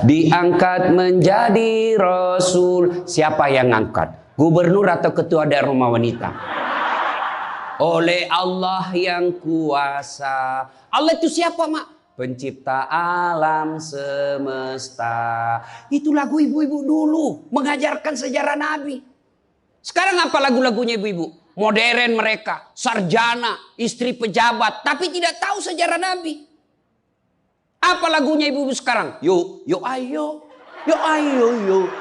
diangkat menjadi rasul. Siapa yang angkat? Gubernur atau ketua daerah rumah wanita? Oleh Allah yang kuasa. Allah itu siapa, Mak? Pencipta alam semesta. Itu lagu ibu-ibu dulu, mengajarkan sejarah Nabi. Sekarang apa lagu-lagunya ibu-ibu? Modern mereka, sarjana, istri pejabat, tapi tidak tahu sejarah Nabi. Apa lagunya ibu-ibu sekarang? Yuk, yuk ayo. Yuk ayo,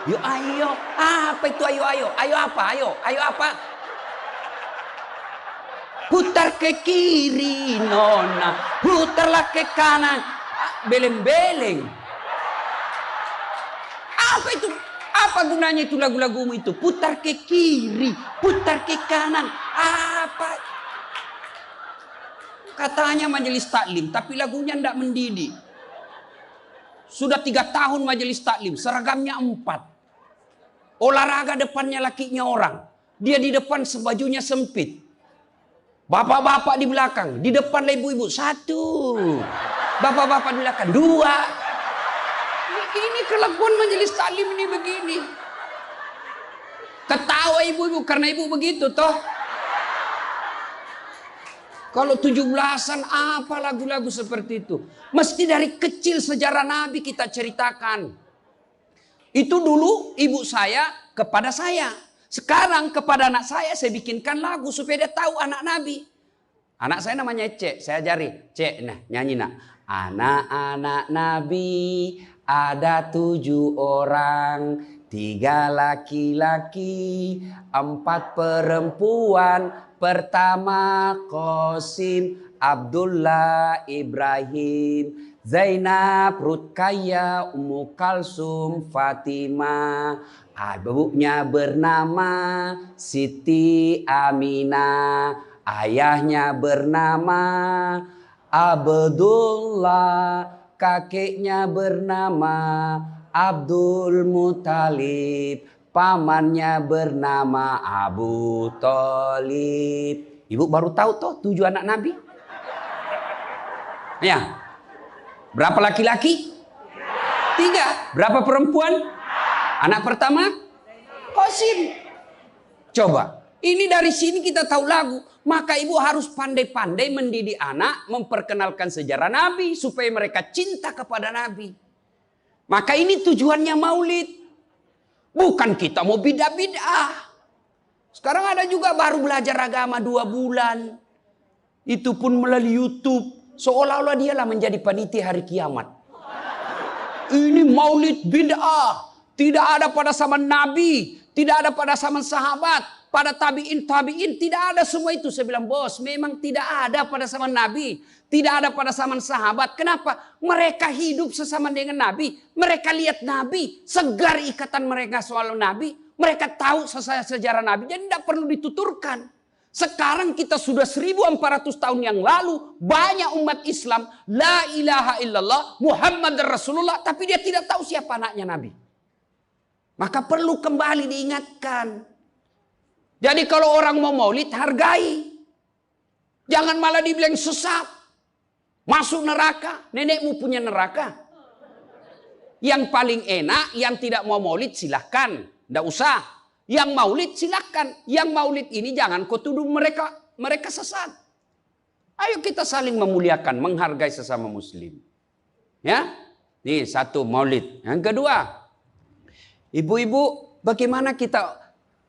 yuk ayo. Apa itu ayo ayo? Ayo apa? Ayo apa? Putar ke kiri nona, putarlah ke kanan, beleng-beleng. Apa itu? Apa gunanya itu lagu-lagumu itu? Putar ke kiri, putar ke kanan. Apa? Katanya majelis taklim, tapi lagunya tidak mendidik. Sudah 3 tahun majelis taklim, seragamnya 4. Olahraga depannya lakinya orang. Dia di depan sebajunya sempit. Bapak-bapak di belakang, di depan ibu-ibu 1. Bapak-bapak di belakang 2. Ini kelakuan majelis taklim ini begini. Ketawa ibu-ibu karena ibu begitu toh. Kalau 17-an apa lagu-lagu seperti itu? Mesti dari kecil sejarah Nabi kita ceritakan. Itu dulu ibu saya kepada saya. Sekarang kepada anak saya bikinkan lagu supaya dia tahu anak Nabi. Anak saya namanya Cek, saya ajari. Cek, nah nyanyi nak. Anak-anak Nabi ada 7 orang, 3 laki-laki, 4 perempuan. Pertama Qasim, Abdullah, Ibrahim, Zainab, Rutkaya, Ummu Kalsum, Fatimah. Ibunya bernama Siti Aminah, ayahnya bernama Abdullah, kakeknya bernama Abdul Muthalib, pamannya bernama Abu Thalib. Ibu baru tahu toh 7 anak Nabi? Ya. Berapa laki-laki? 3. Berapa perempuan? Anak pertama? Qasim. Coba. Ini dari sini kita tahu lagu. Maka ibu harus pandai-pandai mendidik anak. Memperkenalkan sejarah Nabi. Supaya mereka cinta kepada Nabi. Maka ini tujuannya maulid. Bukan kita mau bidah-bidah. Sekarang ada juga baru belajar agama 2 bulan. Itu pun melalui YouTube. Seolah-olah dialah menjadi panitia hari kiamat. Ini maulid bid'ah. Tidak ada pada zaman Nabi. Tidak ada pada zaman sahabat. Pada tabi'in, tidak ada semua itu. Saya bilang, bos, memang tidak ada pada zaman Nabi. Tidak ada pada zaman sahabat. Kenapa? Mereka hidup sesama dengan Nabi. Mereka lihat Nabi. Segar ikatan mereka soal Nabi. Mereka tahu sejarah Nabi. Jadi tidak perlu dituturkan. Sekarang kita sudah 1400 tahun yang lalu. Banyak umat Islam. La ilaha illallah. Muhammad Rasulullah. Tapi dia tidak tahu siapa anaknya Nabi. Maka perlu kembali diingatkan. Jadi kalau orang mau maulid, hargai. Jangan malah dibilang sesat. Masuk neraka. Nenekmu punya neraka. Yang paling enak, yang tidak mau maulid silahkan. Tidak usah. Yang maulid silahkan. Yang maulid ini jangan kau tuduh mereka sesat. Ayo kita saling memuliakan, menghargai sesama muslim. Ya, ini 1 maulid. Yang kedua, ibu-ibu, bagaimana kita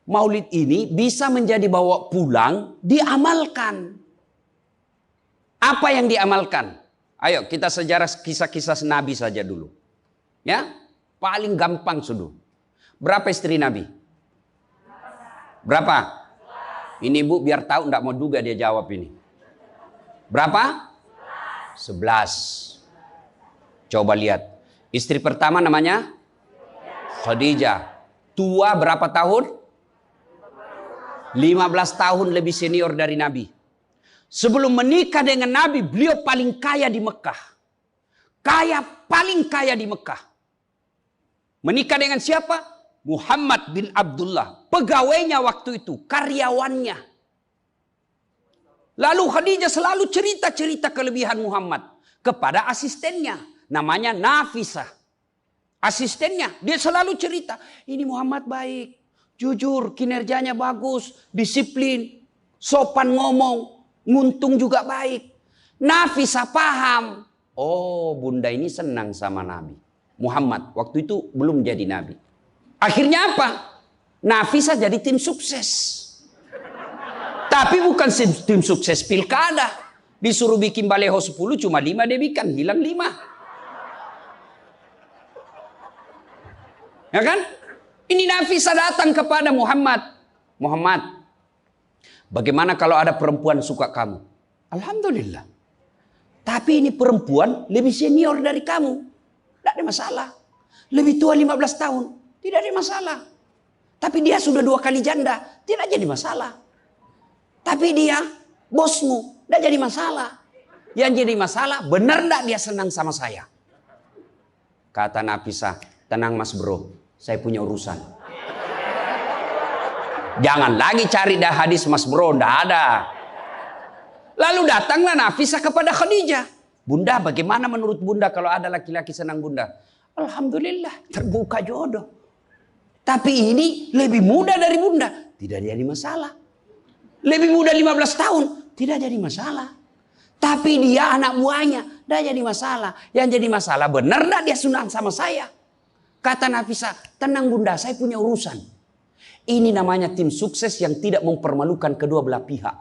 maulid ini bisa menjadi bawa pulang, diamalkan. Apa yang diamalkan? Ayo kita sejarah kisah-kisah Nabi saja dulu. Ya, paling gampang sudah. Berapa istri Nabi? Berapa? Ini ibu biar tahu, enggak mau juga dia jawab ini. Berapa? 11. Coba lihat. Istri pertama namanya Khadijah. Tua berapa tahun? 15 tahun lebih senior dari Nabi. Sebelum menikah dengan Nabi, beliau paling kaya di Mekah. Paling kaya di Mekah. Menikah dengan siapa? Muhammad bin Abdullah. Pegawainya waktu itu, karyawannya. Lalu Khadijah selalu cerita-cerita kelebihan Muhammad kepada asistennya. Namanya Nafisah. Asistennya, dia selalu cerita, ini Muhammad baik, jujur, kinerjanya bagus, disiplin, sopan ngomong, nguntung juga baik. Nafisa paham. Oh, bunda ini senang sama Nabi Muhammad. Waktu itu belum jadi Nabi. Akhirnya apa? Nafisa jadi tim sukses. Tapi bukan tim sukses pilkada. Disuruh bikin baleho 10, cuma 5 dia bikin, hilang 5. Ya kan? Ini Nafisa datang kepada Muhammad. Muhammad, bagaimana kalau ada perempuan suka kamu? Alhamdulillah. Tapi ini perempuan lebih senior dari kamu. Tidak ada masalah. Lebih tua 15 tahun. Tidak ada masalah. Tapi dia sudah 2 kali janda. Tidak jadi masalah. Tapi dia bosmu. Tidak jadi masalah. Yang jadi masalah, benar tidak dia senang sama saya? Kata Nafisa, tenang mas bro. Saya punya urusan. Jangan lagi cari dah hadis mas bro. Tidak ada. Lalu datanglah Nafisa kepada Khadijah. Bunda, bagaimana menurut bunda kalau ada laki-laki senang bunda? Alhamdulillah, terbuka jodoh. Tapi ini lebih muda dari bunda. Tidak jadi masalah. Lebih muda 15 tahun. Tidak jadi masalah. Tapi dia anak buahnya. Tidak jadi masalah. Yang jadi masalah, benar tidak dia senang sama saya? Kata Nafisa, tenang bunda, saya punya urusan. Ini namanya tim sukses yang tidak mempermalukan kedua belah pihak.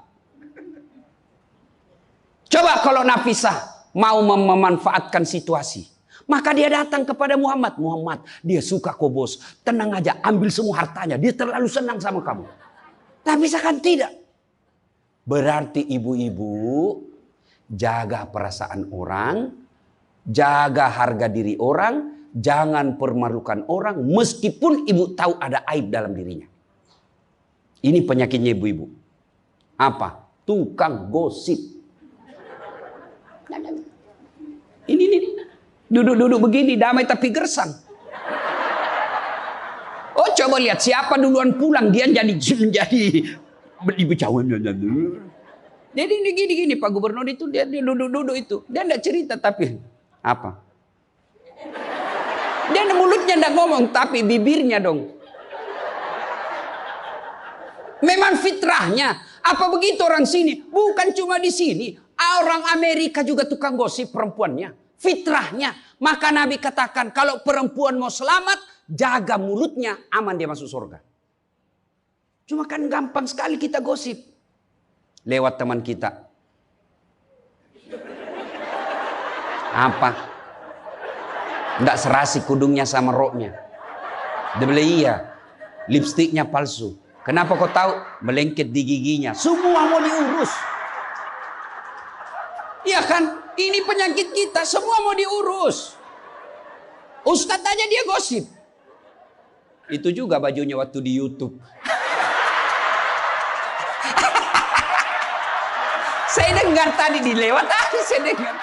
Coba kalau Nafisa mau memanfaatkan situasi. Maka dia datang kepada Muhammad. Muhammad, dia suka kok bos. Tenang aja, ambil semua hartanya. Dia terlalu senang sama kamu. Nafisa kan tidak. Berarti ibu-ibu jaga perasaan orang. Jaga harga diri orang. Jangan permalukan orang. Meskipun ibu tahu ada aib dalam dirinya. Ini penyakitnya ibu-ibu. Apa? Tukang gosip. Ini. Duduk-duduk begini, damai tapi gersang. Oh, coba lihat siapa duluan pulang, dia jadi berbicara. Jadi ini gini Pak Gubernur itu dia duduk-duduk itu. Dia enggak cerita tapi apa? Dia mulutnya enggak ngomong tapi bibirnya dong. Memang fitrahnya. Apa begitu orang sini? Bukan cuma di sini. Orang Amerika juga tukang gosip perempuannya. Fitrahnya. Maka Nabi katakan kalau perempuan mau selamat, jaga mulutnya, aman dia masuk surga. Cuma kan gampang sekali kita gosip. Lewat teman kita. Apa? Nggak serasi kudungnya sama roknya. Dia bilang iya. Lipstiknya palsu. Kenapa kau tahu? Melengket di giginya. Semua mau diurus. Iya kan? Ini penyakit kita. Semua mau diurus. Ustadz aja dia gosip. Itu juga bajunya waktu di YouTube. Saya dengar tadi dilewat tadi saya dengar.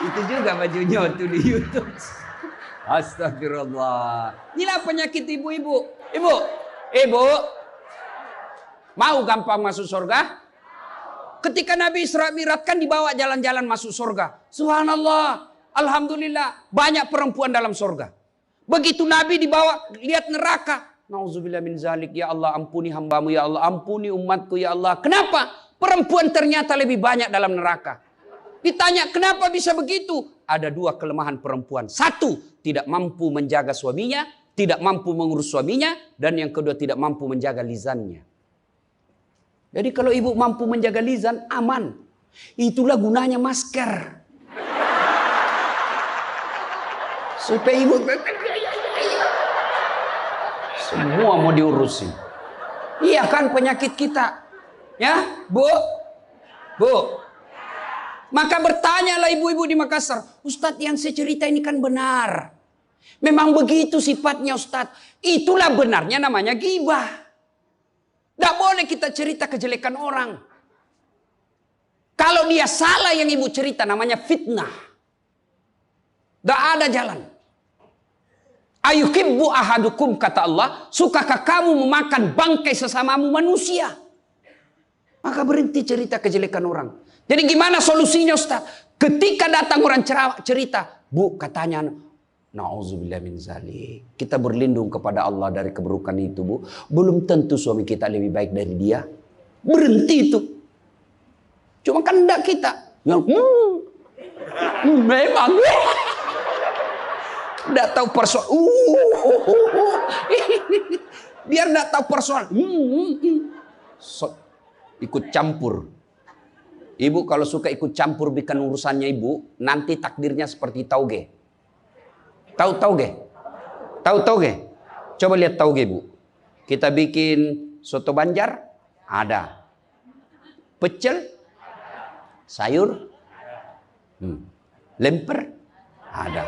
Itu juga bajunya waktu di YouTube. Astagfirullah. Inilah penyakit ibu-ibu. Ibu. Mau gampang masuk surga? Ketika Nabi Isra Mi'raj kan dibawa jalan-jalan masuk surga. Subhanallah. Alhamdulillah. Banyak perempuan dalam surga. Begitu Nabi dibawa lihat neraka. Nauzubillah min zalik. Ya Allah ampuni hambamu. Ya Allah ampuni umatku. Ya Allah. Kenapa? Perempuan ternyata lebih banyak dalam neraka. Ditanya kenapa bisa begitu? Ada 2 kelemahan perempuan. 1. Tidak mampu menjaga suaminya. Tidak mampu mengurus suaminya. Dan yang kedua tidak mampu menjaga lisannya. Jadi kalau ibu mampu menjaga lisan, aman. Itulah gunanya masker. Supaya ibu semua mau diurusin. Iya kan penyakit kita. Ya, Bu. Maka bertanyalah ibu-ibu di Makassar. Ustadz yang saya cerita ini kan benar. Memang begitu sifatnya Ustadz. Itulah benarnya namanya ghibah. Tidak boleh kita cerita kejelekan orang. Kalau dia salah yang ibu cerita namanya fitnah. Tidak ada jalan. Ayuhibbu ahadukum kata Allah. Sukakah kamu memakan bangkai sesamamu manusia? Maka berhenti cerita kejelekan orang. Jadi gimana solusinya Ustaz? Ketika datang orang cerita. Bu katanya Nauzubillah min zalik. Kita berlindung kepada Allah dari keburukan itu, Bu. Belum tentu suami kita lebih baik dari dia. Berhenti itu. Cuma kan enggak kita. Yang memang enggak tahu persoalan. Biar enggak tahu persoalan. Ikut campur. Ibu kalau suka ikut campur bikin urusannya ibu, nanti takdirnya seperti tauge. Tahu tauge? Tahu tauge? Coba lihat tauge, Bu. Kita bikin soto Banjar, ada. Pecel, sayur, lemper, ada.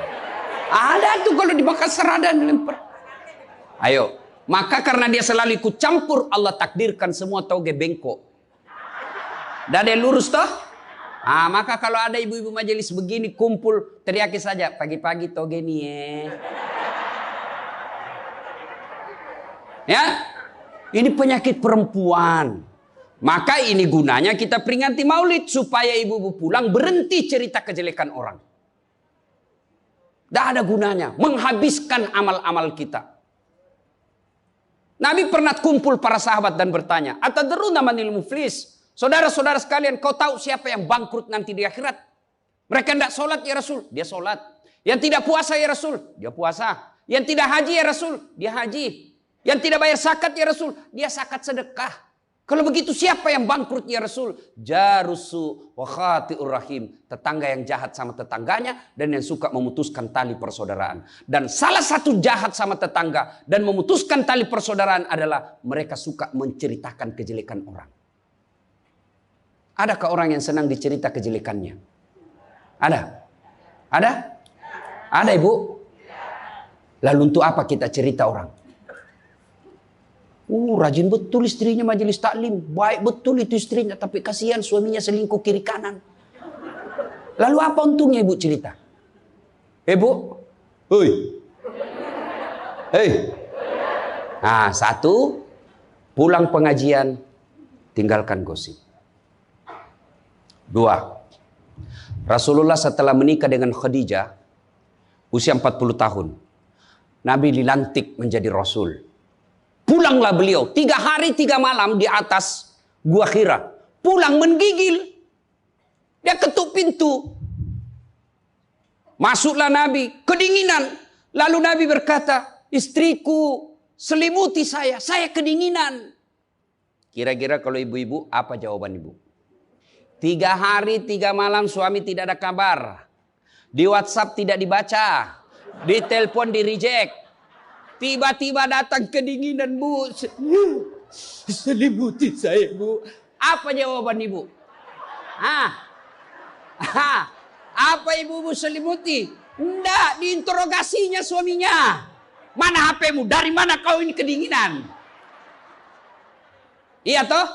Ada tuh kalau di Makassar ada lemper. Ayo, maka karena dia selalu ikut campur, Allah takdirkan semua tauge bengkok. Dan ada yang lurus toh? Maka kalau ada ibu-ibu majelis begini kumpul, teriaki saja, pagi-pagi toge nih ya. Ini penyakit perempuan. Maka ini gunanya kita peringati maulid supaya ibu-ibu pulang berhenti cerita kejelekan orang. Tidak ada gunanya, menghabiskan amal-amal kita. Nabi pernah kumpul para sahabat dan bertanya, "Atadruna manil muflis?" Saudara-saudara sekalian, kau tahu siapa yang bangkrut nanti di akhirat? Mereka tidak sholat ya Rasul, dia sholat. Yang tidak puasa ya Rasul, dia puasa. Yang tidak haji ya Rasul, dia haji. Yang tidak bayar zakat ya Rasul, dia zakat sedekah. Kalau begitu siapa yang bangkrut ya Rasul? Jarusu wa khati'ur rahim. Tetangga yang jahat sama tetangganya dan yang suka memutuskan tali persaudaraan. Dan salah satu jahat sama tetangga dan memutuskan tali persaudaraan adalah mereka suka menceritakan kejelekan orang. Adakah orang yang senang dicerita kejelekannya? Ada? Ada? Ada, Ibu? Lalu untuk apa kita cerita orang? Rajin betul istrinya majelis taklim. Baik betul itu istrinya. Tapi kasihan suaminya selingkuh kiri kanan. Lalu apa untungnya Ibu cerita? Bu? Hei. Hei. Nah, satu. Pulang pengajian. Tinggalkan gosip. 2. Rasulullah setelah menikah dengan Khadijah usia 40 tahun. Nabi dilantik menjadi Rasul. Pulanglah beliau 3 hari 3 malam di atas Gua Hira. Pulang menggigil. Dia ketuk pintu. Masuklah Nabi, kedinginan. Lalu Nabi berkata, "Istriku selimuti saya kedinginan." Kira-kira kalau ibu-ibu apa jawaban ibu? 3 hari 3 malam suami tidak ada kabar. Di WhatsApp tidak dibaca. Di telepon di reject. Tiba-tiba datang kedinginan, Bu. Selimuti saya, Bu. Apa jawaban ibu? Apa ibu selimuti? Enggak, diinterogasinya suaminya. Mana HP-mu? Dari mana kau ini kedinginan? Iya toh?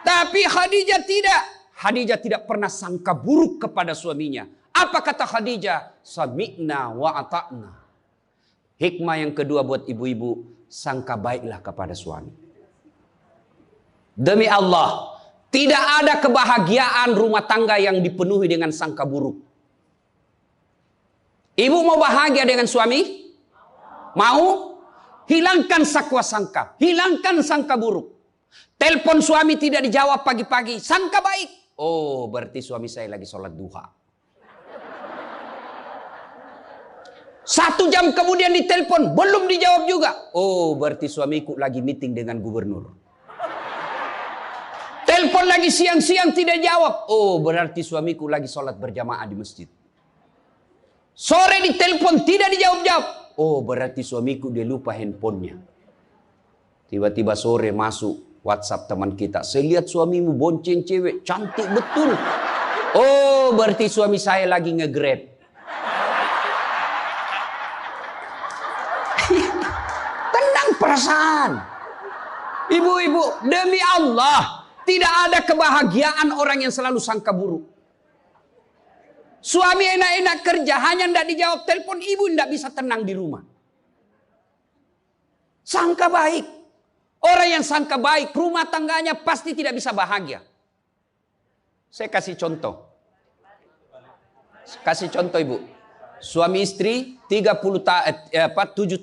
Tapi Khadijah tidak. Khadijah tidak pernah sangka buruk kepada suaminya. Apa kata Khadijah? Sami'na wa ata'na. Hikmah yang kedua buat ibu-ibu, sangka baiklah kepada suami. Demi Allah, tidak ada kebahagiaan rumah tangga yang dipenuhi dengan sangka buruk. Ibu mau bahagia dengan suami? Mau? Hilangkan sakwa sangka, hilangkan sangka buruk. Telepon suami tidak dijawab pagi-pagi, sangka baik. Oh, berarti suami saya lagi sholat duha. 1 jam kemudian ditelepon, belum dijawab juga. Oh, berarti suamiku lagi meeting dengan gubernur. Telepon lagi siang-siang tidak jawab. Oh, berarti suamiku lagi sholat berjamaah di masjid. Sore ditelepon tidak dijawab-jawab. Oh, berarti suamiku dia lupa handphonenya. Tiba-tiba sore masuk WhatsApp teman kita. Saya lihat suamimu bonceng cewek. Cantik betul. Oh, berarti suami saya lagi nge-grab. Tenang perasaan. Ibu-ibu, demi Allah. Tidak ada kebahagiaan orang yang selalu sangka buruk. Suami enak-enak kerja. Hanya tidak dijawab telepon. Ibu tidak bisa tenang di rumah. Sangka baik. Orang yang sangka baik, rumah tangganya pasti tidak bisa bahagia. Saya kasih contoh. Kasih contoh ibu. Suami istri 7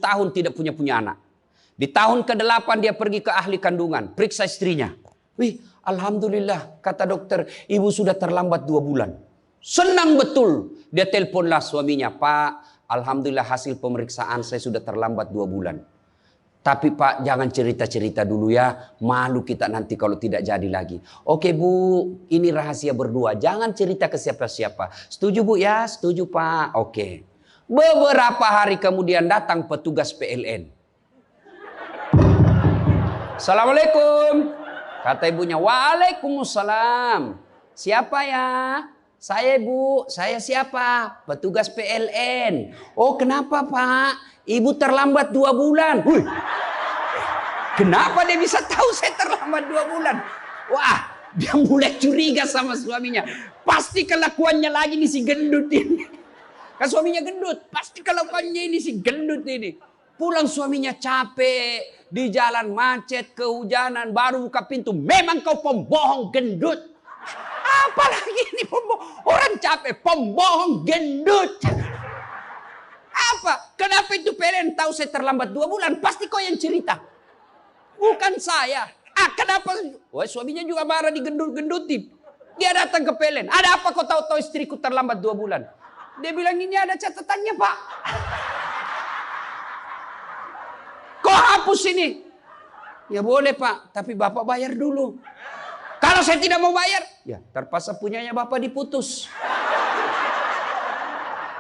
tahun tidak punya anak. Di tahun ke-8 dia pergi ke ahli kandungan, periksa istrinya. Wih, alhamdulillah, kata dokter, ibu sudah terlambat 2 bulan. Senang betul. Dia teleponlah suaminya, Pak, alhamdulillah hasil pemeriksaan saya sudah terlambat 2 bulan. Tapi Pak, jangan cerita-cerita dulu ya. Malu kita nanti kalau tidak jadi lagi. Oke Bu, ini rahasia berdua. Jangan cerita ke siapa-siapa. Setuju Bu ya? Setuju Pak. Oke. Beberapa hari kemudian datang petugas PLN. Assalamualaikum. Kata ibunya, waalaikumsalam. Siapa ya? Saya Bu, saya siapa? Petugas PLN. Oh kenapa Pak? Ibu terlambat 2 bulan. Wih. Kenapa dia bisa tahu saya terlambat 2 bulan? Wah, dia mulai curiga sama suaminya. Pasti kelakuannya lagi nih si gendut ini. Kan suaminya gendut. Pasti kelakuannya ini si gendut ini. Pulang suaminya capek. Di jalan macet, kehujanan, baru buka pintu. Memang kau pembohong gendut. Apalagi ini pembohong. Orang capek, pembohong gendut. Apa? Kenapa itu PLN tahu saya terlambat 2 bulan? Pasti kau yang cerita. Bukan saya. Kenapa? Wah, suaminya juga marah digendut-gendutin. Dia datang ke PLN. Ada apa kau tahu istriku terlambat 2 bulan? Dia bilang ini ada catatannya Pak. Kau hapus ini. Ya boleh Pak, tapi Bapak bayar dulu. Kalau saya tidak mau bayar, ya terpaksa punyanya Bapak diputus.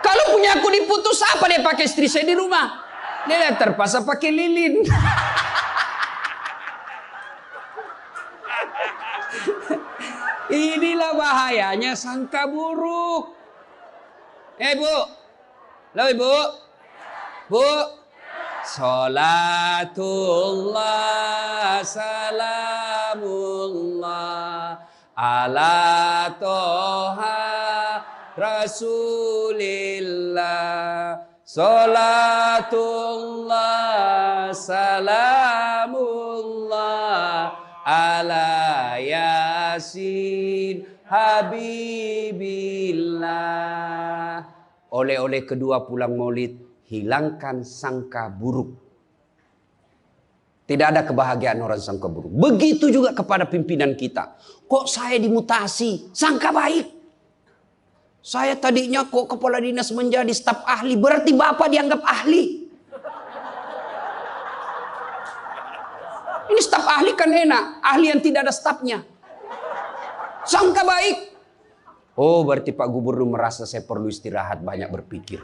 Kalau punya aku diputus, apa dia pakai istri saya di rumah? Dia terpaksa pakai lilin. Inilah bahayanya sangka buruk. Bu. Halo Ibu. Bu. Salatullah salamullah ala toha Rasulillah. Salatullah salamullah ala yasin habibillah. Oleh-oleh kedua pulang maulid, hilangkan sangka buruk. Tidak ada kebahagiaan orang sangka buruk. Begitu juga kepada pimpinan kita. Kok saya dimutasi? Sangka baik. Saya tadinya kok kepala dinas menjadi staf ahli. Berarti Bapak dianggap ahli. Ini staf ahli kan enak. Ahli yang tidak ada stafnya. Sangka baik. Oh berarti Pak Gubernur merasa saya perlu istirahat, banyak berpikir.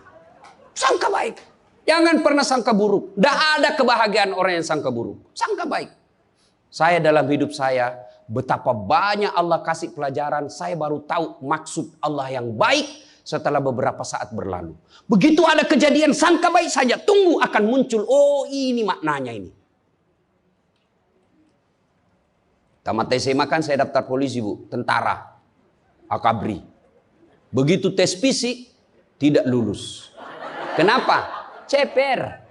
Sangka baik. Jangan pernah sangka buruk. Tidak ada kebahagiaan orang yang sangka buruk. Sangka baik. Saya dalam hidup saya, betapa banyak Allah kasih pelajaran. Saya baru tahu maksud Allah yang baik setelah beberapa saat berlalu. Begitu ada kejadian sangka baik saja. Tunggu akan muncul. Oh ini maknanya ini. Tamat SMA kan saya daftar polisi Bu. Tentara. Akabri. Begitu tes fisik. Tidak lulus. Kenapa? Ceper.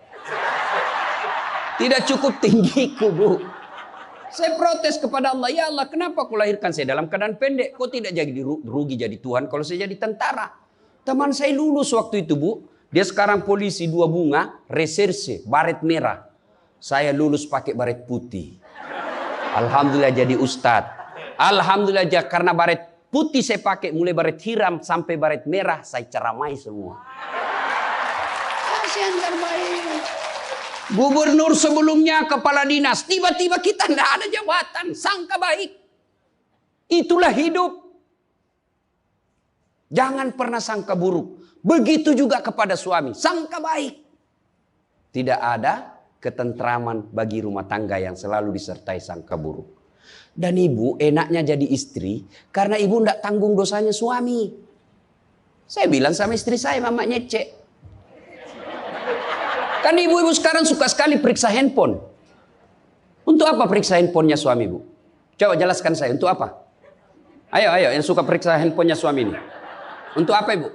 Tidak cukup tinggiku Bu. Saya protes kepada Allah. Ya Allah kenapa kau lahirkan saya dalam keadaan pendek. Kau tidak jadi rugi jadi Tuhan kalau saya jadi tentara. Teman saya lulus waktu itu Bu. Dia sekarang polisi 2 bunga. Reserse. Baret merah. Saya lulus pakai baret putih. Alhamdulillah jadi ustadz. Alhamdulillah karena baret putih saya pakai. Mulai baret hiram sampai baret merah. Saya ceramai semua. Gubernur sebelumnya kepala dinas. Tiba-tiba kita tidak ada jabatan. Sangka baik. Itulah hidup. Jangan pernah sangka buruk. Begitu juga kepada suami. Sangka baik. Tidak ada ketentraman bagi rumah tangga yang selalu disertai sangka buruk. Dan ibu enaknya jadi istri. Karena ibu tidak tanggung dosanya suami. Saya bilang sama istri saya, Mama Nyece. Kan ibu-ibu sekarang suka sekali periksa handphone. Untuk apa periksa handphonenya suami Bu? Coba jelaskan saya, untuk apa? Ayo yang suka periksa handphonenya suami ini. Untuk apa Ibu?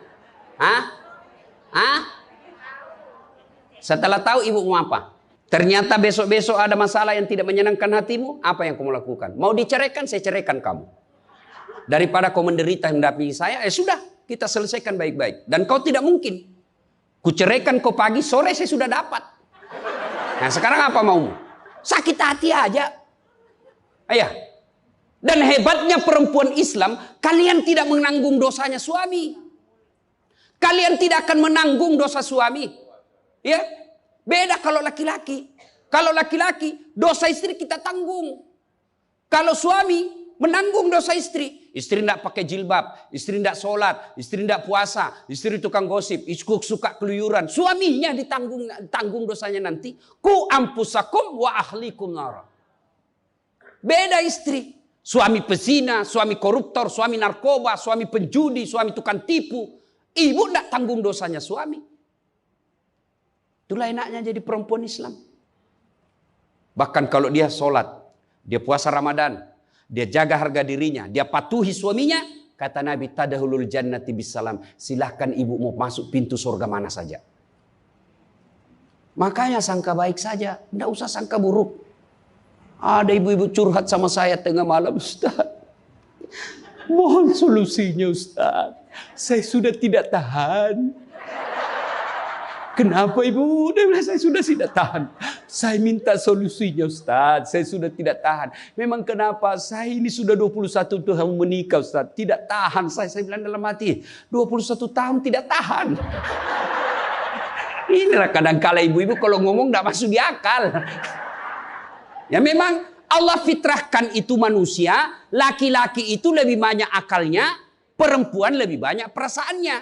Setelah tahu ibu mau apa? Ternyata besok-besok ada masalah yang tidak menyenangkan hatimu. Apa yang kamu lakukan? Mau diceraikan, saya ceraikan kamu. Daripada kau menderita mendampingi saya, sudah kita selesaikan baik-baik. Dan kau tidak mungkin. Kuceraikan kau pagi, sore saya sudah dapat. Nah sekarang apa maumu? Sakit hati aja. Ayah. Dan hebatnya perempuan Islam, kalian tidak menanggung dosanya suami. Kalian tidak akan menanggung dosa suami. Ya, beda kalau laki-laki. Kalau laki-laki, dosa istri kita tanggung. Kalau suami menanggung dosa istri. Istri tidak pakai jilbab, istri tidak sholat, istri tidak puasa, istri tukang gosip, istri suka keluyuran. Suaminya ditanggung dosanya nanti. Ku ampusakum wa ahlikum nara. Beda istri. Suami pezina, suami koruptor, suami narkoba, suami penjudi, suami tukang tipu. Ibu tidak tanggung dosanya suami. Itulah enaknya jadi perempuan Islam. Bahkan kalau dia sholat, dia puasa Ramadan, dia jaga harga dirinya, dia patuhi suaminya, kata Nabi, tadahulul jannati bisalam. Silahkan ibu mau masuk pintu surga mana saja. Makanya sangka baik saja, tidak usah sangka buruk. Ada ibu-ibu curhat sama saya tengah malam, Ustaz. Mohon solusinya Ustaz. Saya sudah tidak tahan. Kenapa ibu? Dia bilang saya sudah tidak tahan. Saya minta solusinya Ustaz. Saya sudah tidak tahan. Memang kenapa? Saya ini sudah 21 tahun menikah Ustaz. Tidak tahan. Saya bilang dalam hati. 21 tahun tidak tahan. Inilah kadang-kala ibu-ibu kalau ngomong tidak masuk di akal. Ya memang Allah fitrahkan itu manusia. Laki-laki itu lebih banyak akalnya. Perempuan lebih banyak perasaannya.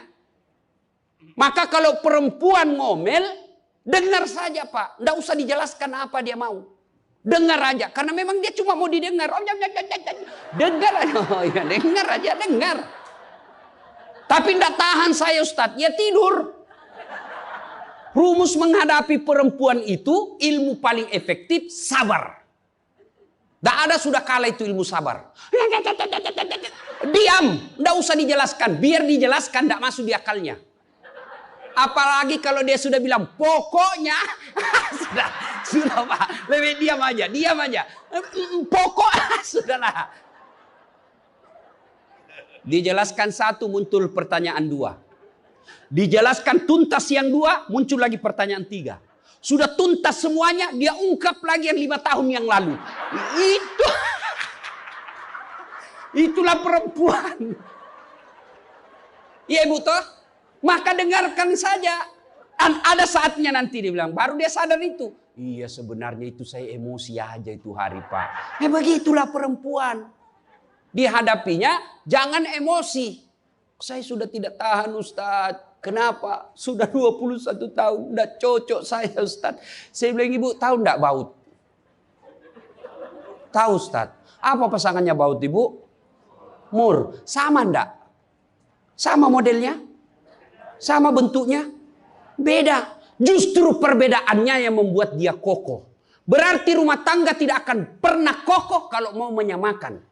Maka kalau perempuan ngomel, dengar saja Pak. Tidak usah dijelaskan apa dia mau. Dengar aja. Karena memang dia cuma mau didengar. Dengar aja. Oh, ya, dengar aja, dengar. Tapi tidak tahan saya Ustaz. Ya tidur. Rumus menghadapi perempuan itu, ilmu paling efektif, sabar. Tidak ada sudah kalah itu ilmu sabar. Diam. Tidak usah dijelaskan. Biar dijelaskan tidak masuk di akalnya. Apalagi kalau dia sudah bilang pokoknya. sudah Pak. Lebih diam aja. Pokok. Sudahlah. Dijelaskan satu, muncul pertanyaan dua. Dijelaskan tuntas yang dua, muncul lagi pertanyaan tiga. Sudah tuntas semuanya, dia ungkap lagi yang 5 tahun yang lalu. Itulah perempuan. Iya ibu toh? Maka dengarkan saja. Ada saatnya nanti dia bilang, baru dia sadar itu. Iya sebenarnya itu saya emosi aja itu hari Pak. Begitulah perempuan. Dihadapinya jangan emosi. Saya sudah tidak tahan Ustaz. Kenapa? Sudah 21 tahun. Udah cocok saya Ustaz. Saya bilang ibu tahu enggak baut? Tahu Ustaz. Apa pasangannya baut ibu? Mur. Sama enggak? Sama modelnya? Sama bentuknya? Beda. Justru perbedaannya yang membuat dia kokoh. Berarti rumah tangga tidak akan pernah kokoh kalau mau menyamakan.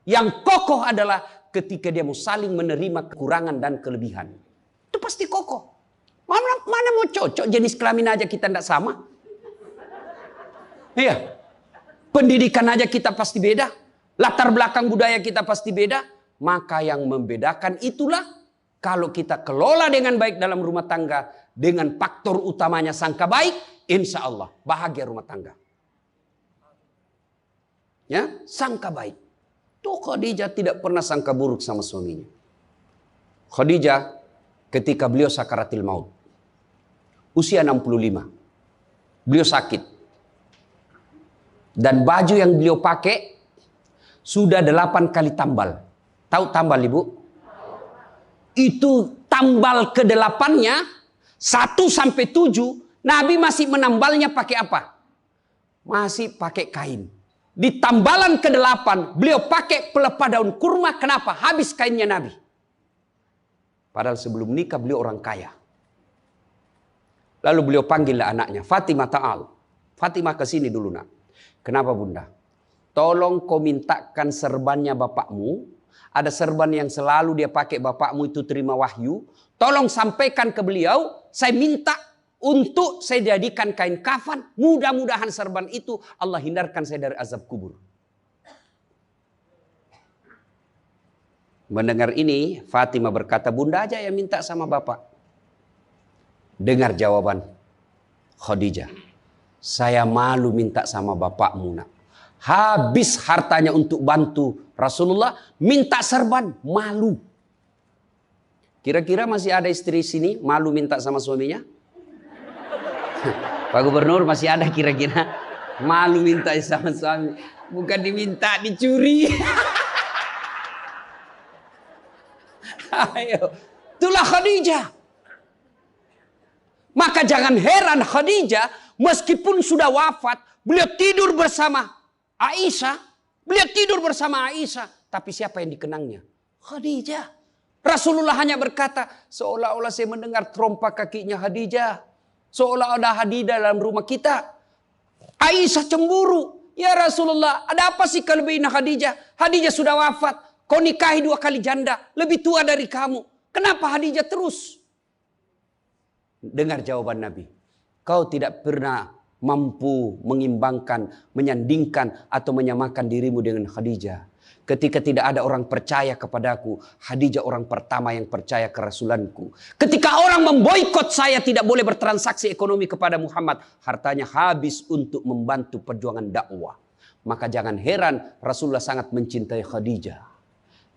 Yang kokoh adalah ketika dia mau saling menerima kekurangan dan kelebihan. Itu pasti kokoh. Mana mau cocok jenis kelamin aja kita tidak sama. Iya. Pendidikan aja kita pasti beda. Latar belakang budaya kita pasti beda. Maka yang membedakan itulah kalau kita kelola dengan baik dalam rumah tangga. Dengan faktor utamanya sangka baik. Insya Allah bahagia rumah tangga. Ya, sangka baik. Tuh Khadijah tidak pernah sangka buruk sama suaminya. Khadijah ketika beliau sakaratil maut. Usia 65. Beliau sakit. Dan baju yang beliau pakai sudah 8 kali tambal. Tahu tambal ibu? Itu tambal ke-8-nya 1 sampai 7. Nabi masih menambalnya pakai apa? Masih pakai kain. Di tambalan ke-8 beliau pakai pelepah daun kurma. Kenapa? Habis kainnya Nabi. Padahal sebelum nikah beliau orang kaya. Lalu beliau panggillah anaknya, Fatimah ta'al. Fatimah ke sini dulu nak. Kenapa bunda? Tolong kau mintakan serbannya bapakmu. Ada serban yang selalu dia pakai bapakmu itu terima wahyu. Tolong sampaikan ke beliau. Saya minta untuk saya jadikan kain kafan. Mudah-mudahan serban itu Allah hindarkan saya dari azab kubur. Mendengar ini, Fatimah berkata, bunda aja yang minta sama bapak. Dengar jawaban Khadijah. Saya malu minta sama bapakmu, nak. Habis hartanya untuk bantu Rasulullah, minta serban, malu. Kira-kira masih ada istri sini malu minta sama suaminya? Pak Gubernur, masih ada kira-kira malu minta sama suami? Bukan diminta, dicuri. Ayo, itulah Khadijah. Maka jangan heran Khadijah meskipun sudah wafat, beliau tidur bersama Aisyah. Beliau tidur bersama Aisyah. Tapi siapa yang dikenangnya? Khadijah. Rasulullah hanya berkata, seolah-olah saya mendengar trompa kakinya Khadijah. Seolah ada Khadijah dalam rumah kita. Aisyah cemburu. Ya Rasulullah, ada apa sih kelebihan Khadijah? Khadijah sudah wafat. Kau nikahi 2 kali janda. Lebih tua dari kamu. Kenapa Khadijah terus? Dengar jawaban Nabi. Kau tidak pernah mampu mengimbangkan, menyandingkan atau menyamakan dirimu dengan Khadijah. Ketika tidak ada orang percaya kepadaku, Khadijah orang pertama yang percaya ke Rasulanku. Ketika orang memboikot saya tidak boleh bertransaksi ekonomi kepada Muhammad, hartanya habis untuk membantu perjuangan dakwah. Maka jangan heran Rasulullah sangat mencintai Khadijah.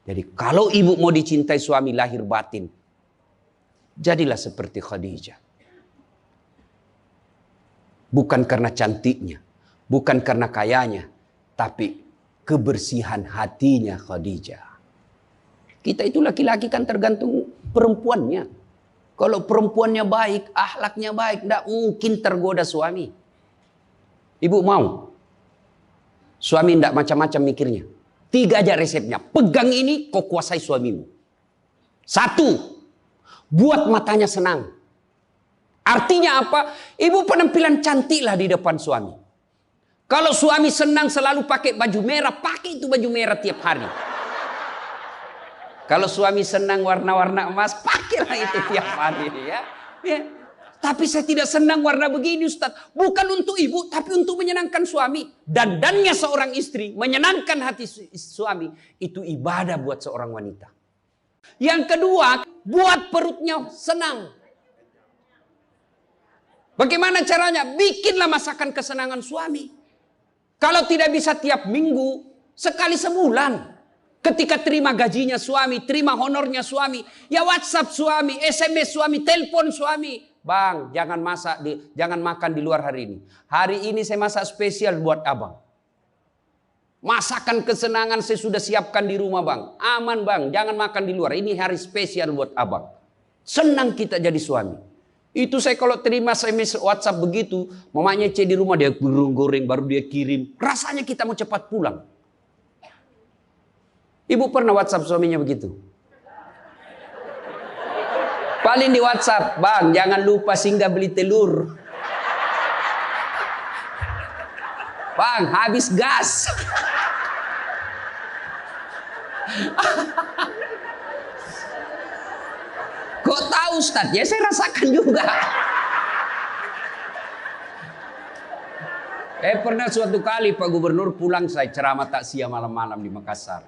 Jadi kalau ibu mau dicintai suami lahir batin, jadilah seperti Khadijah. Bukan karena cantiknya, bukan karena kayanya, tapi kebersihan hatinya Khadijah. Kita itu laki-laki kan tergantung perempuannya. Kalau perempuannya baik, akhlaknya baik, tidak mungkin tergoda suami. Ibu mau? Suami tidak macam-macam mikirnya. 3 aja resepnya. Pegang ini, kau kuasai suamimu. 1, buat matanya senang. Artinya apa? Ibu penampilan cantiklah di depan suami. Kalau suami senang selalu pakai baju merah, pakai itu baju merah tiap hari. Kalau suami senang warna-warna emas, pakailah itu tiap hari. Ya. Tapi saya tidak senang warna begini, Ustaz. Bukan untuk ibu, tapi untuk menyenangkan suami. Dandannya seorang istri, menyenangkan hati suami, itu ibadah buat seorang wanita. Yang kedua, buat perutnya senang. Bagaimana caranya? Bikinlah masakan kesenangan suami. Kalau tidak bisa tiap minggu, sekali sebulan. Ketika terima gajinya suami, terima honornya suami, ya WhatsApp suami, SMS suami, telepon suami. Bang, jangan makan di luar hari ini. Hari ini saya masak spesial buat abang. Masakan kesenangan saya sudah siapkan di rumah bang. Aman bang, jangan makan di luar. Ini hari spesial buat abang. Senang kita jadi suami. Itu saya kalau terima SMS WhatsApp begitu, mamanya di rumah dia goreng baru dia kirim. Rasanya kita mau cepat pulang. Ibu pernah WhatsApp suaminya begitu? Paling di WhatsApp, bang jangan lupa singgah beli telur. Bang habis gas. Kok tahu Ustaz? Ya saya rasakan juga. Pernah suatu kali Pak Gubernur pulang saya ceramah takziah malam-malam di Makassar.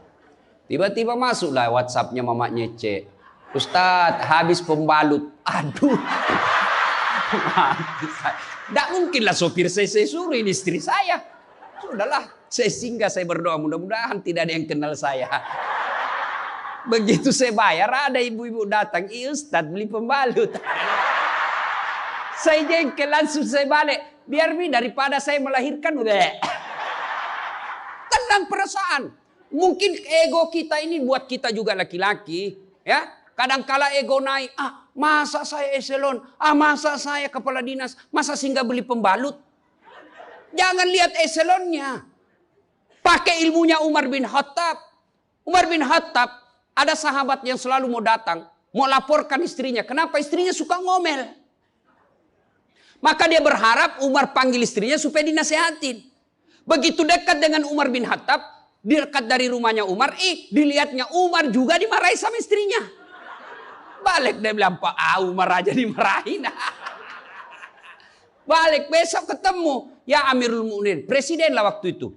Tiba-tiba masuklah WhatsApp-nya mamanya C. Ustaz habis pembalut. Aduh. Tidak mungkinlah sopir saya suruh ini istri saya. Sudahlah saya singgah, saya berdoa mudah-mudahan tidak ada yang kenal saya. Begitu saya bayar ada ibu-ibu datang, Ustaz beli pembalut. Saya jengkel langsung saya balik. Biar daripada saya melahirkan udah. Tenang perasaan. Mungkin ego kita ini buat kita juga laki-laki, ya. Kadangkala ego naik, masa saya eselon, masa saya kepala dinas, masa singgah beli pembalut. Jangan lihat eselonnya. Pakai ilmunya Umar bin Khattab. Umar bin Khattab ada sahabat yang selalu mau datang, mau laporkan istrinya. Kenapa istrinya suka ngomel? Maka dia berharap Umar panggil istrinya supaya dinasehatin. Begitu dekat dengan Umar bin Khattab, dekat dari rumahnya Umar, dilihatnya Umar juga dimarahi sama istrinya. Balik dia bilang, Pak Umar aja dimarahin. Balik besok ketemu, ya Amirul Mukminin, presiden lah waktu itu.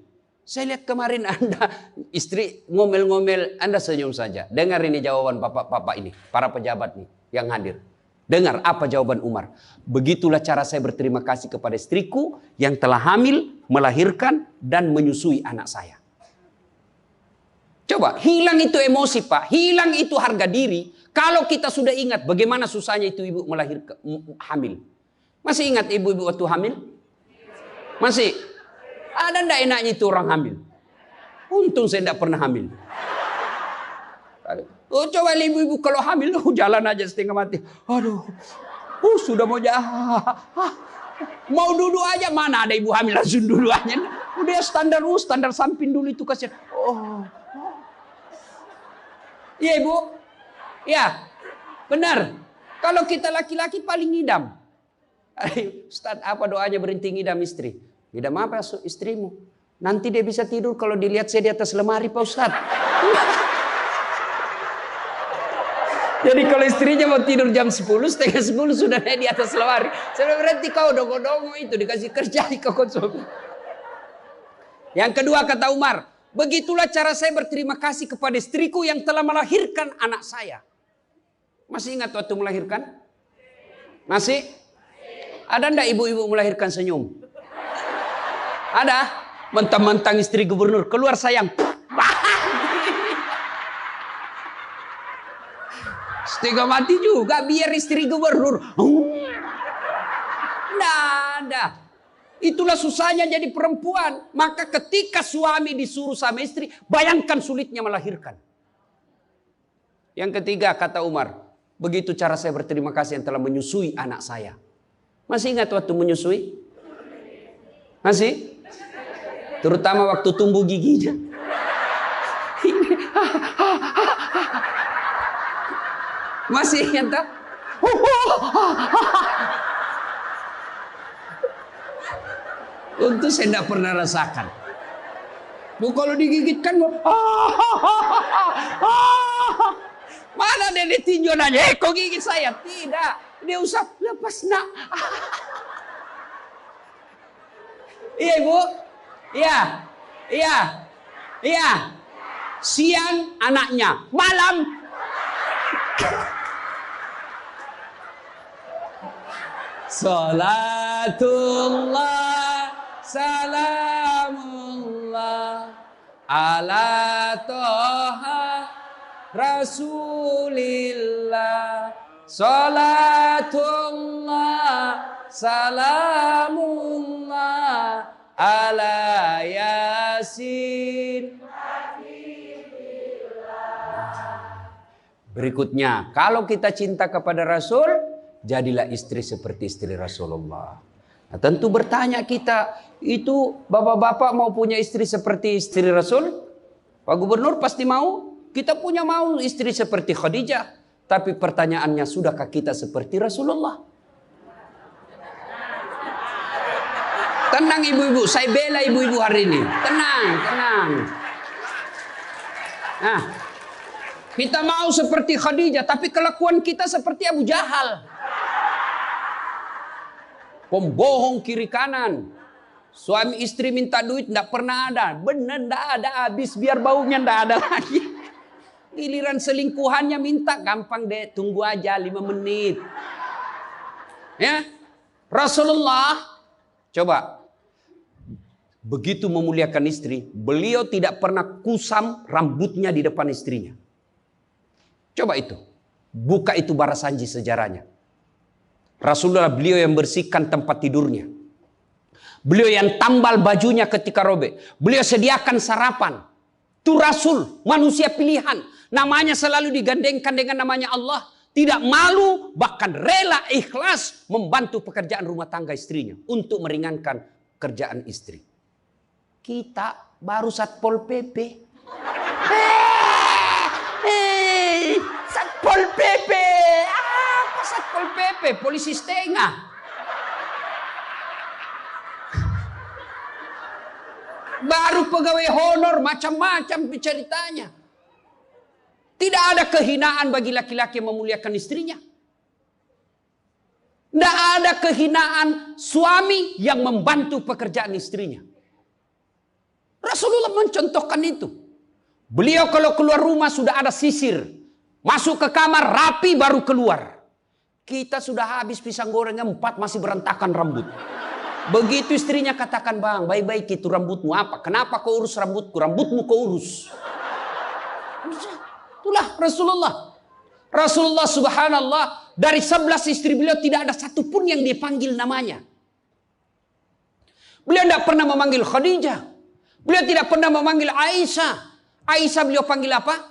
Saya lihat kemarin Anda istri ngomel-ngomel, Anda senyum saja. Dengar ini jawaban bapak-bapak ini, para pejabat nih yang hadir. Dengar apa jawaban Umar. Begitulah cara saya berterima kasih kepada istriku yang telah hamil, melahirkan, dan menyusui anak saya. Coba, hilang itu emosi Pak, hilang itu harga diri. Kalau kita sudah ingat bagaimana susahnya itu ibu melahirkan, hamil. Masih ingat ibu-ibu waktu hamil? Masih? Ada ndak enaknya itu orang hamil? Untung saya tidak pernah hamil. Oh, coba ibu-ibu kalau hamil, jalan aja setengah mati. Aduh, sudah mau mau duduk aja, mana ada ibu hamil langsung duduk aja. Udah standar samping dulu itu kasihan. Iya ibu, ya benar. Kalau kita laki-laki paling ngidam. Ustaz, apa doanya berhenti ngidam istri? Ngidam apa istrimu? Nanti dia bisa tidur kalau dilihat saya di atas lemari Pak Ustaz. Jadi kalau istrinya mau tidur jam 10, setengah 10 sudah naik di atas lemari. Saya berarti kau dongo-dongo itu dikasih kerja di konsumsi. Yang kedua kata Umar, begitulah cara saya berterima kasih kepada istriku yang telah melahirkan anak saya. Masih ingat waktu melahirkan? Masih? Ada ndak ibu-ibu melahirkan senyum? Ada? Mentang-mentang istri gubernur, keluar sayang. Setengah mati juga biar istri gubernur. Nggak ada. Itulah susahnya jadi perempuan. Maka ketika suami disuruh sama istri, bayangkan sulitnya melahirkan. Yang ketiga kata Umar, begitu cara saya berterima kasih yang telah menyusui anak saya. Masih ingat waktu menyusui? Masih? Terutama waktu tumbuh giginya. Masih ingat tak? Untuk saya tidak pernah rasakan. Kalau digigitkan, mana dia ditinjau nanya, kok gigit saya? Tidak, dia usah lepas nak. Iya ibu, iya. Siang anaknya, malam. Salatullah, salamullah, ala toha rasulillah. Salatullah, salamullah, ala yasin. Berikutnya, kalau kita cinta kepada Rasul, jadilah istri seperti istri Rasulullah. Nah, tentu bertanya kita, itu bapak-bapak mau punya istri seperti istri Rasul? Pak Gubernur pasti mau. Kita punya mau istri seperti Khadijah. Tapi pertanyaannya, sudahkah kita seperti Rasulullah? Tenang ibu-ibu, saya bela ibu-ibu hari ini. Tenang. Nah, kita mau seperti Khadijah, tapi kelakuan kita seperti Abu Jahal. Pembohong kiri kanan. Suami istri minta duit, tidak pernah ada. Benar, tidak ada. Habis biar baunya tidak ada lagi. Giliran selingkuhannya minta, gampang deh. Tunggu aja 5 menit. Ya, Rasulullah, coba. Begitu memuliakan istri, beliau tidak pernah kusam rambutnya di depan istrinya. Coba itu. Buka itu Barasanji sejarahnya. Rasulullah beliau yang bersihkan tempat tidurnya. Beliau yang tambal bajunya ketika robek. Beliau sediakan sarapan. Itu Rasul, manusia pilihan. Namanya selalu digandengkan dengan namanya Allah. Tidak malu, bahkan rela ikhlas membantu pekerjaan rumah tangga istrinya. Untuk meringankan kerjaan istri. Kita baru Satpol PP. Satpol PP. Apa Satpol PP? Polisi setengah. Baru pegawai honor, macam-macam ceritanya. Tidak ada kehinaan bagi laki-laki yang memuliakan istrinya. Tidak ada kehinaan suami yang membantu pekerjaan istrinya. Rasulullah mencontohkan itu. Beliau kalau keluar rumah sudah ada sisir. Masuk ke kamar rapi baru keluar. Kita sudah habis pisang gorengnya 4 masih berantakan rambut. Begitu istrinya katakan, bang, baik-baik itu rambutmu apa? Kenapa kau urus rambutku? Rambutmu kau urus. Itulah Rasulullah. Rasulullah subhanallah, dari 11 istri beliau tidak ada satupun yang dia panggil namanya. Beliau tidak pernah memanggil Khadijah. Beliau tidak pernah memanggil Aisyah. Aisyah beliau panggil apa?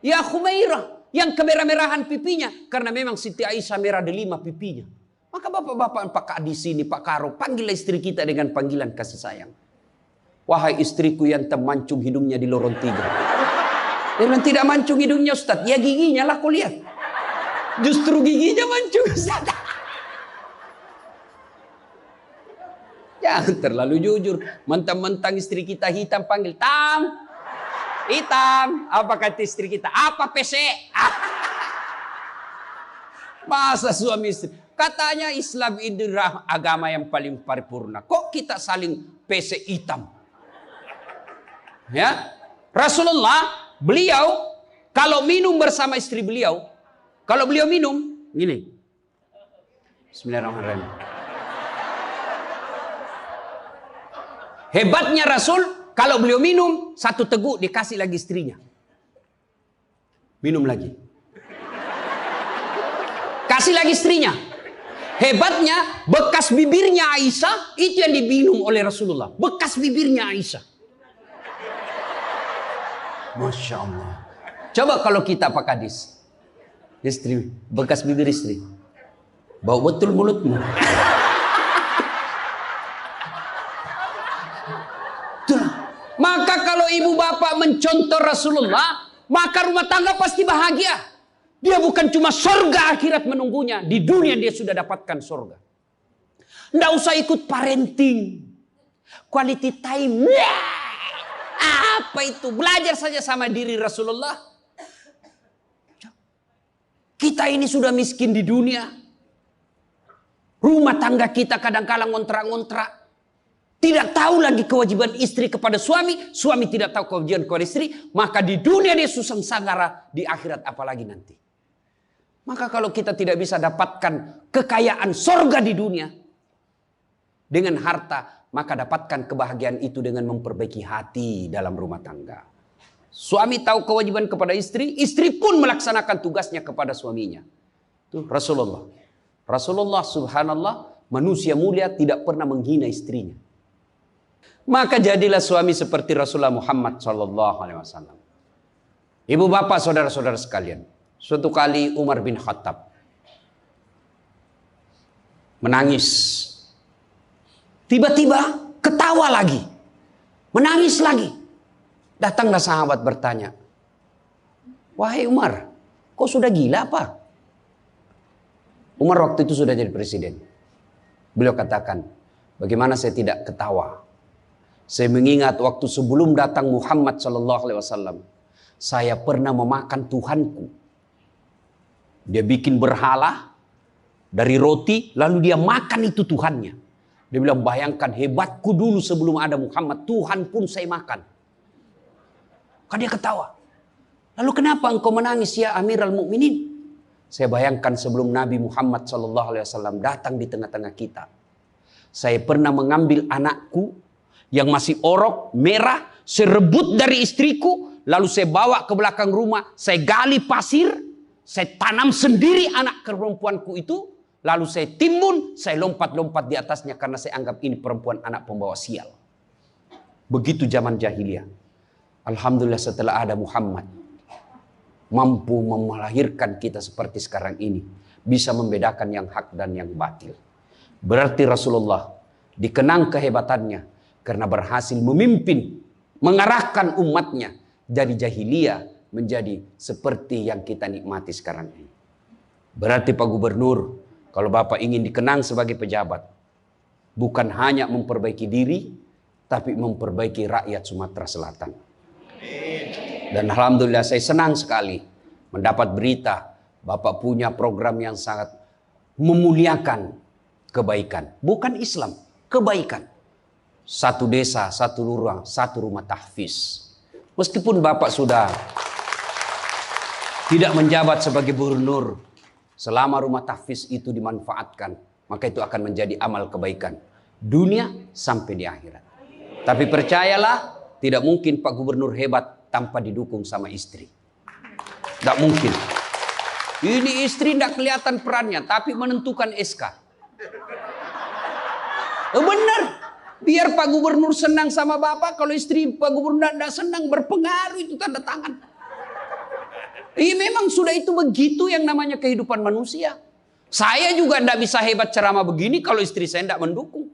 Ya Khumairah. Yang kemerah-merahan pipinya. Karena memang Siti Aisyah merah delima pipinya. Maka bapak-bapak Pak di sini, Pak Karo, panggillah istri kita dengan panggilan kasih sayang. Wahai istriku yang termancung hidungnya di lorong 3. Dia bilang tidak mancung hidungnya Ustaz. Ya giginya lah kau lihat. Justru giginya mancung Ustaz. Jangan terlalu jujur. Mentang-mentang istri kita hitam panggil Tam. Hitam. Apa kata istri kita? Apa PC? Masa suami istri? Katanya Islam ini agama yang paling paripurna. Kok kita saling PC hitam? Ya, Rasulullah beliau kalau minum bersama istri beliau, kalau beliau minum gini. Bismillahirrahmanirrahim. Hebatnya Rasul, kalau beliau minum, 1 teguk dikasih lagi istrinya. Minum lagi. Kasih lagi istrinya. Hebatnya, bekas bibirnya Aisyah, itu yang diminum oleh Rasulullah. Bekas bibirnya Aisyah. Masya Allah. Coba kalau kita Pak Kadis. Istri, bekas bibir istri. Bau betul mulutmu. Maka kalau ibu bapak mencontoh Rasulullah, maka rumah tangga pasti bahagia. Dia bukan cuma surga akhirat menunggunya. Di dunia dia sudah dapatkan surga. Nggak usah ikut parenting. Quality time. Apa itu? Belajar saja sama diri Rasulullah. Kita ini sudah miskin di dunia. Rumah tangga kita kadang-kala ngontrak-ngontrak. Tidak tahu lagi kewajiban istri kepada suami. Suami tidak tahu kewajiban kepada istri. Maka di dunia dia susah sanggara. Di akhirat apalagi nanti. Maka kalau kita tidak bisa dapatkan kekayaan sorga di dunia. Dengan harta. Maka dapatkan kebahagiaan itu dengan memperbaiki hati dalam rumah tangga. Suami tahu kewajiban kepada istri. Istri pun melaksanakan tugasnya kepada suaminya. Itu Rasulullah. Rasulullah subhanallah. Manusia mulia tidak pernah menghina istrinya. Maka jadilah suami seperti Rasulullah Muhammad SAW. Ibu bapak saudara-saudara sekalian. Suatu kali Umar bin Khattab menangis. Tiba-tiba ketawa lagi. Menangis lagi. Datanglah sahabat bertanya. Wahai Umar, kok sudah gila apa? Umar waktu itu sudah jadi presiden. Beliau katakan, bagaimana saya tidak ketawa? Saya mengingat waktu sebelum datang Muhammad SAW, saya pernah memakan Tuhanku. Dia bikin berhala dari roti, lalu dia makan itu Tuhannya. Dia bilang, bayangkan hebatku dulu sebelum ada Muhammad, Tuhan pun saya makan. Kan dia ketawa. Lalu kenapa engkau menangis ya Amirul Mukminin? Saya bayangkan sebelum Nabi Muhammad SAW datang di tengah-tengah kita. Saya pernah mengambil anakku yang masih orok, merah, saya rebut dari istriku, lalu saya bawa ke belakang rumah, saya gali pasir, saya tanam sendiri anak perempuanku itu, lalu saya timbun, saya lompat-lompat di atasnya karena saya anggap ini perempuan anak pembawa sial. Begitu zaman jahiliyah. Alhamdulillah setelah ada Muhammad, mampu melahirkan kita seperti sekarang ini, bisa membedakan yang hak dan yang batil. Berarti Rasulullah dikenang kehebatannya, karena berhasil memimpin, mengarahkan umatnya dari jahiliyah menjadi seperti yang kita nikmati sekarang ini. Berarti Pak Gubernur, kalau Bapak ingin dikenang sebagai pejabat, bukan hanya memperbaiki diri, tapi memperbaiki rakyat Sumatera Selatan. Dan Alhamdulillah saya senang sekali mendapat berita Bapak punya program yang sangat memuliakan kebaikan. Bukan Islam, kebaikan. 1 desa, 1 lurah, 1 rumah tahfiz. Meskipun Bapak sudah tidak menjabat sebagai gubernur, Selama rumah tahfiz itu dimanfaatkan, maka itu akan menjadi amal kebaikan dunia sampai di akhirat. Tapi percayalah, tidak mungkin Pak Gubernur hebat tanpa didukung sama istri. Tidak mungkin. Ini istri tidak kelihatan perannya, tapi menentukan SK. Benar. Biar Pak Gubernur senang sama Bapak, kalau istri Pak Gubernur tidak senang, berpengaruh itu tanda tangan. Memang sudah itu begitu yang namanya kehidupan manusia. Saya juga tidak bisa hebat ceramah begini kalau istri saya tidak mendukung.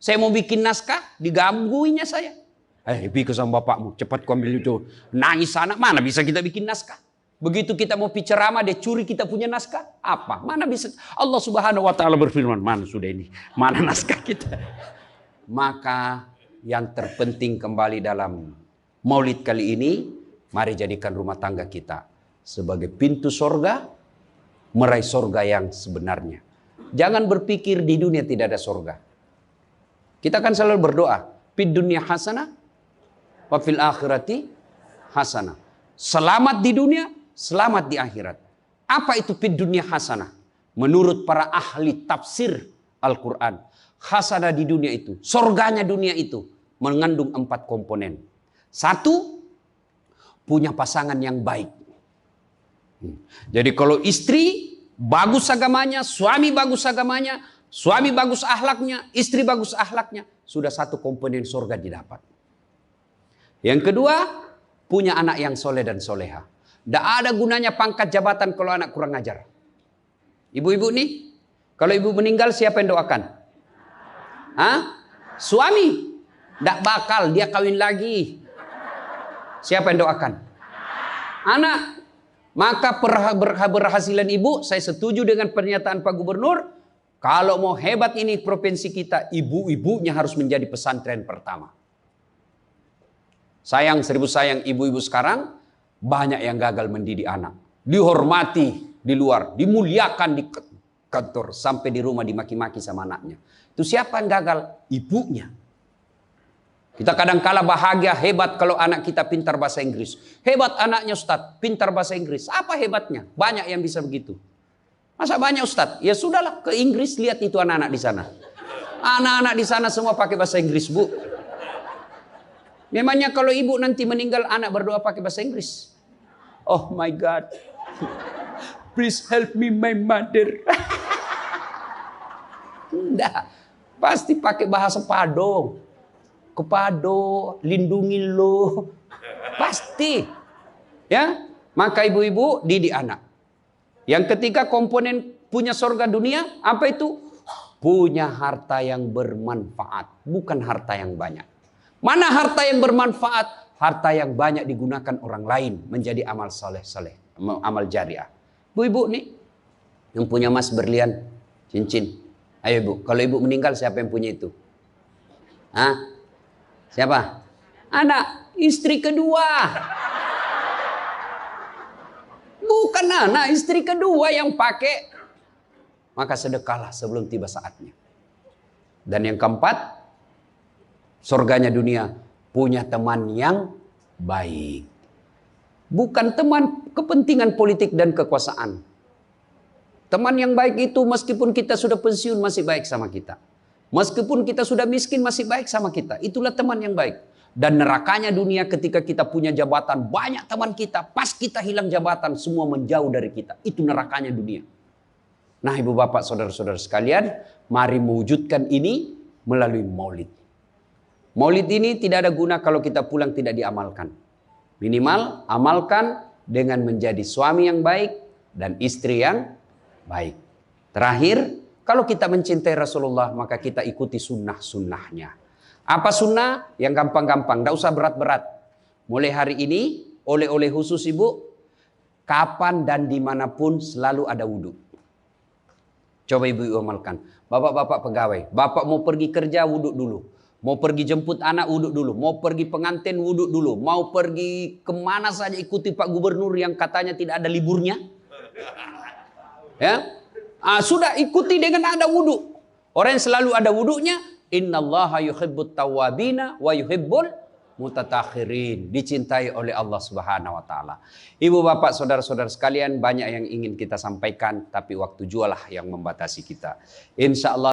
Saya mau bikin naskah, digangguinya saya. Pergi ke sama bapakmu, cepat kau ambil itu. Nangis sana, mana bisa kita bikin naskah? Begitu kita mau ceramah, dia curi kita punya naskah. Apa? Mana bisa? Allah Subhanahu wa Ta'ala berfirman, mana sudah ini? Mana naskah kita? Maka yang terpenting kembali dalam maulid kali ini, mari jadikan rumah tangga kita sebagai pintu sorga, meraih sorga yang sebenarnya. Jangan berpikir di dunia tidak ada sorga. Kita kan selalu berdoa, fid dunya hasanah, wa fil akhirati hasanah. Selamat di dunia, selamat di akhirat. Apa itu fid dunya hasanah? Menurut para ahli tafsir Al-Quran, hasanah di dunia itu, sorganya dunia itu mengandung 4 komponen. 1, punya pasangan yang baik. Jadi kalau istri bagus agamanya, suami bagus agamanya, suami bagus akhlaknya, istri bagus akhlaknya, sudah 1 komponen surga didapat. Yang kedua, punya anak yang soleh dan soleha. Tidak ada gunanya pangkat jabatan kalau anak kurang ajar. Ibu-ibu nih, kalau ibu meninggal siapa yang doakan? Suami. Tidak bakal, dia kawin lagi. Siapa yang doakan? Anak. Maka berhasilan ibu, saya setuju dengan pernyataan Pak Gubernur. Kalau mau hebat ini provinsi kita, ibu-ibunya harus menjadi pesantren pertama. Sayang, seribu sayang, ibu-ibu sekarang banyak yang gagal mendidik anak. Dihormati di luar, dimuliakan di kantor, sampai di rumah dimaki-maki sama anaknya. Itu siapa yang gagal? Ibunya. Kita kadang-kala bahagia, hebat kalau anak kita pintar bahasa Inggris. Hebat anaknya Ustadz, pintar bahasa Inggris. Apa hebatnya? Banyak yang bisa begitu. Masa banyak Ustadz? Ya sudahlah, ke Inggris lihat itu anak-anak di sana. Anak-anak di sana semua pakai bahasa Inggris, Bu. Memangnya kalau ibu nanti meninggal, anak berdoa pakai bahasa Inggris? Oh my God. Please help me my mother. Enggak. Pasti pakai bahasa Padang. Kepado, lindungi lo. Pasti. Ya, maka ibu-ibu didik anak. Yang ketiga komponen punya surga dunia, apa itu? Punya harta yang bermanfaat, bukan harta yang banyak. Mana harta yang bermanfaat? Harta yang banyak digunakan orang lain menjadi amal saleh-saleh, amal jariah. Bu-ibu nih, yang punya emas berlian, cincin. Ayo ibu, kalau ibu meninggal siapa yang punya itu? Siapa? Anak, istri kedua. Bukan anak, istri kedua yang pakai. Maka sedekahlah sebelum tiba saatnya. Dan yang keempat, surganya dunia, punya teman yang baik. Bukan teman kepentingan politik dan kekuasaan. Teman yang baik itu meskipun kita sudah pensiun masih baik sama kita. Meskipun kita sudah miskin masih baik sama kita. Itulah teman yang baik. Dan nerakanya dunia ketika kita punya jabatan, banyak teman kita, pas kita hilang jabatan, semua menjauh dari kita. Itu nerakanya dunia. Nah ibu bapak saudara-saudara sekalian, mari mewujudkan ini melalui maulid. Maulid ini tidak ada guna kalau kita pulang tidak diamalkan. Minimal amalkan dengan menjadi suami yang baik dan istri yang baik. Terakhir, kalau kita mencintai Rasulullah, maka kita ikuti sunnah-sunnahnya. Apa sunnah? Yang gampang-gampang, tidak usah berat-berat. Mulai hari ini, oleh-oleh khusus ibu, kapan dan dimanapun selalu ada wudhu. Coba ibu amalkan. Bapak-bapak pegawai, bapak mau pergi kerja wudhu dulu. Mau pergi jemput anak wudhu dulu. Mau pergi pengantin wudhu dulu. Mau pergi kemana saja ikuti Pak Gubernur yang katanya tidak ada liburnya. Ya, sudah ikuti dengan ada wudhu. Orang yang selalu ada wudhunya, innallaha yuhibbut tawwabina wa yuhibbul Mutatakhirin, dicintai oleh Allah Subhanahu wa taala. Ibu bapak saudara-saudara sekalian, banyak yang ingin kita sampaikan tapi waktu jualah yang membatasi kita. Insya Allah